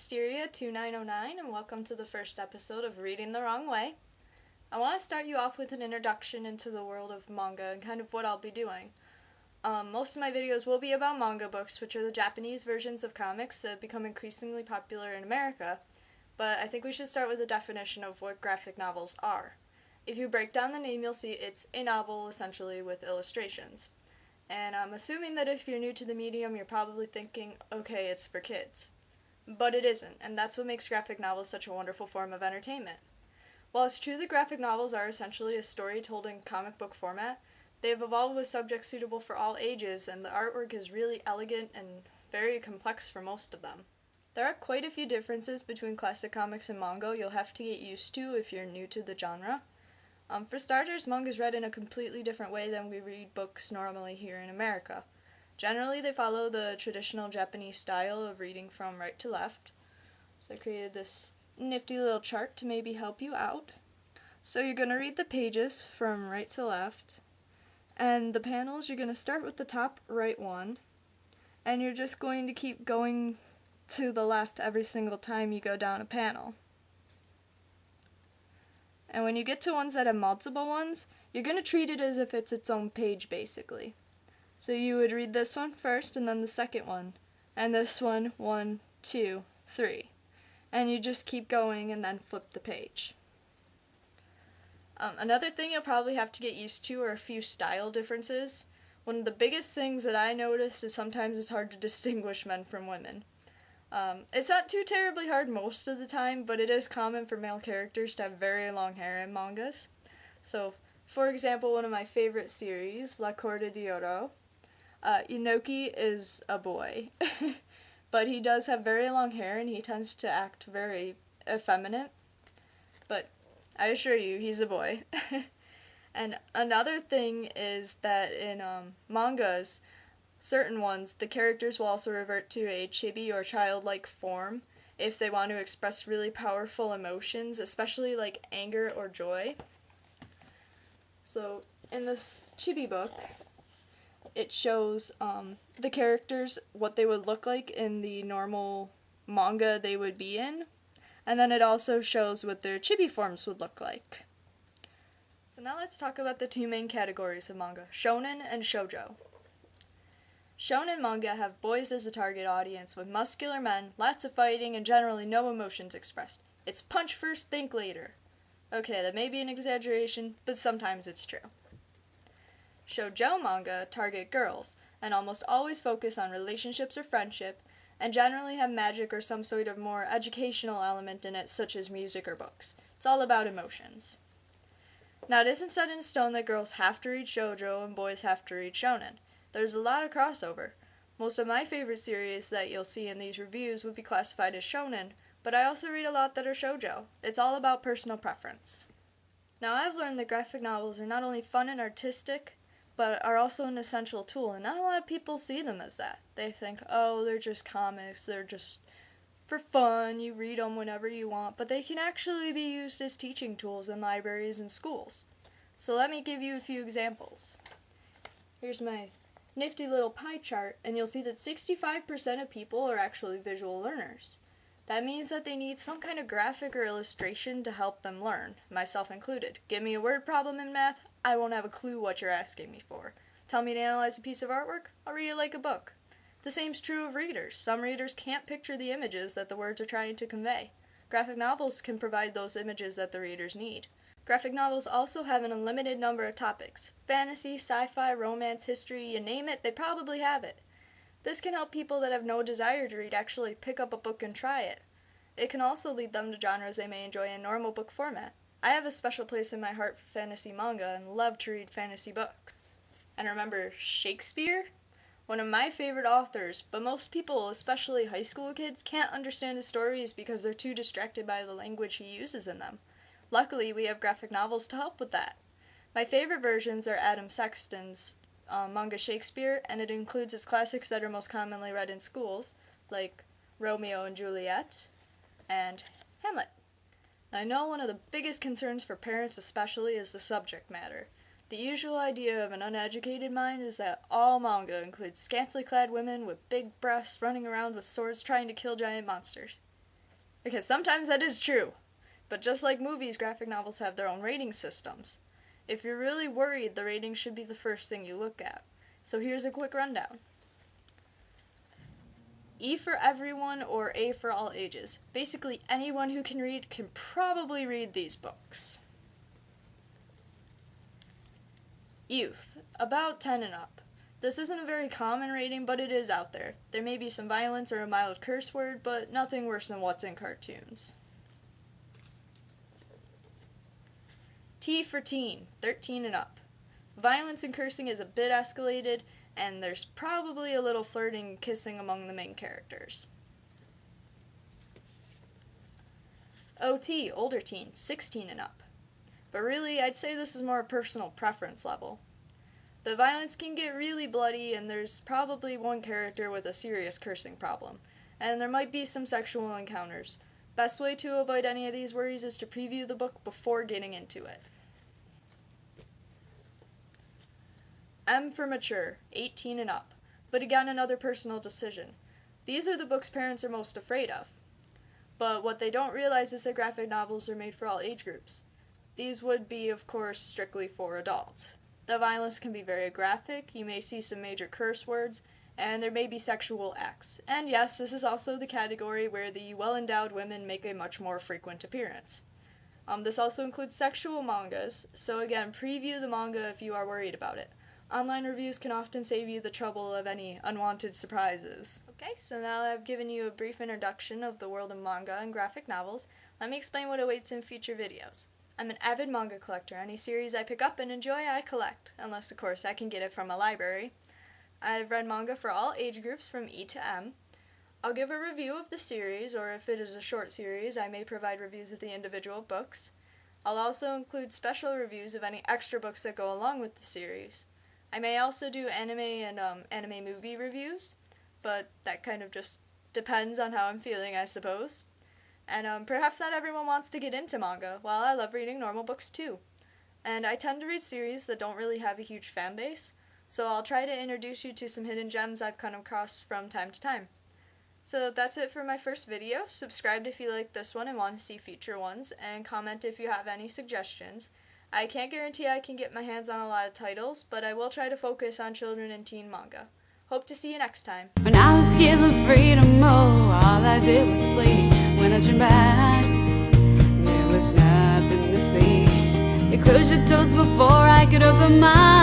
Hysteria2909 and welcome to the first episode of Reading the Wrong Way. I want to start you off with an introduction into the world of manga and kind of what I'll be doing. Most of my videos will be about manga books, which are the Japanese versions of comics that have become increasingly popular in America, but I think we should start with a definition of what graphic novels are. If you break down the name, you'll see it's a novel, essentially, with illustrations. And I'm assuming that if you're new to the medium, you're probably thinking, okay, it's for kids. But it isn't, and that's what makes graphic novels such a wonderful form of entertainment. While it's true that graphic novels are essentially a story told in comic book format, they have evolved with subjects suitable for all ages, and the artwork is really elegant and very complex for most of them. There are quite a few differences between classic comics and manga you'll have to get used to if you're new to the genre. For starters, manga is read in a completely different way than we read books normally here in America. Generally, they follow the traditional Japanese style of reading from right to left. So I created this nifty little chart to maybe help you out. So you're going to read the pages from right to left, and the panels, you're going to start with the top right one, and you're just going to keep going to the left every single time you go down a panel. And when you get to ones that have multiple ones, you're going to treat it as if it's its own page, basically. So you would read this one first, and then the second one, and this one, 1, 2, 3. And you just keep going and then flip the page. Another thing you'll probably have to get used to are a few style differences. One of the biggest things that I noticed is sometimes it's hard to distinguish men from women. It's not too terribly hard most of the time, but it is common for male characters to have very long hair in mangas. So, for example, one of my favorite series, La Corte d'Oro, Inoki is a boy, but he does have very long hair and he tends to act very effeminate, but I assure you, he's a boy. And another thing is that in mangas, certain ones, the characters will also revert to a chibi or childlike form if they want to express really powerful emotions, especially like anger or joy. So in this chibi book, it shows the characters, what they would look like in the normal manga they would be in, and then it also shows what their chibi forms would look like. So now let's talk about the two main categories of manga, shonen and shoujo. Shonen manga have boys as the target audience with muscular men, lots of fighting, and generally no emotions expressed. It's punch first, think later. Okay, that may be an exaggeration, but sometimes it's true. Shoujo manga target girls, and almost always focus on relationships or friendship, and generally have magic or some sort of more educational element in it, such as music or books. It's all about emotions. Now, it isn't set in stone that girls have to read shoujo and boys have to read shonen. There's a lot of crossover. Most of my favorite series that you'll see in these reviews would be classified as shonen, but I also read a lot that are shoujo. It's all about personal preference. Now, I've learned that graphic novels are not only fun and artistic, but are also an essential tool, and not a lot of people see them as that. They think, oh, they're just comics, they're just for fun, you read them whenever you want, but they can actually be used as teaching tools in libraries and schools. So let me give you a few examples. Here's my nifty little pie chart, and you'll see that 65% of people are actually visual learners. That means that they need some kind of graphic or illustration to help them learn, myself included. Give me a word problem in math, I won't have a clue what you're asking me for. Tell me to analyze a piece of artwork, I'll read it like a book. The same's true of readers. Some readers can't picture the images that the words are trying to convey. Graphic novels can provide those images that the readers need. Graphic novels also have an unlimited number of topics. Fantasy, sci-fi, romance, history, you name it, they probably have it. This can help people that have no desire to read actually pick up a book and try it. It can also lead them to genres they may enjoy in normal book format. I have a special place in my heart for fantasy manga and love to read fantasy books. And remember Shakespeare? One of my favorite authors, but most people, especially high school kids, can't understand his stories because they're too distracted by the language he uses in them. Luckily, we have graphic novels to help with that. My favorite versions are Adam Sexton's manga Shakespeare, and it includes his classics that are most commonly read in schools, like Romeo and Juliet and Hamlet. I know one of the biggest concerns for parents especially is the subject matter. The usual idea of an uneducated mind is that all manga includes scantily clad women with big breasts running around with swords trying to kill giant monsters. Because sometimes that is true. But just like movies, graphic novels have their own rating systems. If you're really worried, the rating should be the first thing you look at. So here's a quick rundown. E for everyone or A for all ages. Basically, anyone who can read can probably read these books. Youth, about 10 and up. This isn't a very common rating, but it is out there. There may be some violence or a mild curse word, but nothing worse than what's in cartoons. T for teen, 13 and up. Violence and cursing is a bit escalated, and there's probably a little flirting and kissing among the main characters. OT, older teen, 16 and up. But really, I'd say this is more a personal preference level. The violence can get really bloody, and there's probably one character with a serious cursing problem, and there might be some sexual encounters. Best way to avoid any of these worries is to preview the book before getting into it. M for mature, 18 and up, but again another personal decision. These are the books parents are most afraid of. But what they don't realize is that graphic novels are made for all age groups. These would be, of course, strictly for adults. The violence can be very graphic, you may see some major curse words, and there may be sexual acts. And yes, this is also the category where the well-endowed women make a much more frequent appearance. This also includes sexual mangas, so again, preview the manga if you are worried about it. Online reviews can often save you the trouble of any unwanted surprises. Okay, so now I've given you a brief introduction of the world of manga and graphic novels. Let me explain what awaits in future videos. I'm an avid manga collector. Any series I pick up and enjoy, I collect, unless of course I can get it from a library. I've read manga for all age groups from E to M. I'll give a review of the series, or if it is a short series, I may provide reviews of the individual books. I'll also include special reviews of any extra books that go along with the series. I may also do anime and anime movie reviews, but that kind of just depends on how I'm feeling, I suppose. And perhaps not everyone wants to get into manga, while I love reading normal books too. And I tend to read series that don't really have a huge fan base, so I'll try to introduce you to some hidden gems I've come across from time to time. So that's it for my first video. Subscribe if you like this one and want to see future ones, and comment if you have any suggestions. I can't guarantee I can get my hands on a lot of titles, but I will try to focus on children and teen manga. Hope to see you next time. When I was given freedom, all I did was play. When I turned back, there was nothing to say. You closed your doors before I could open mine.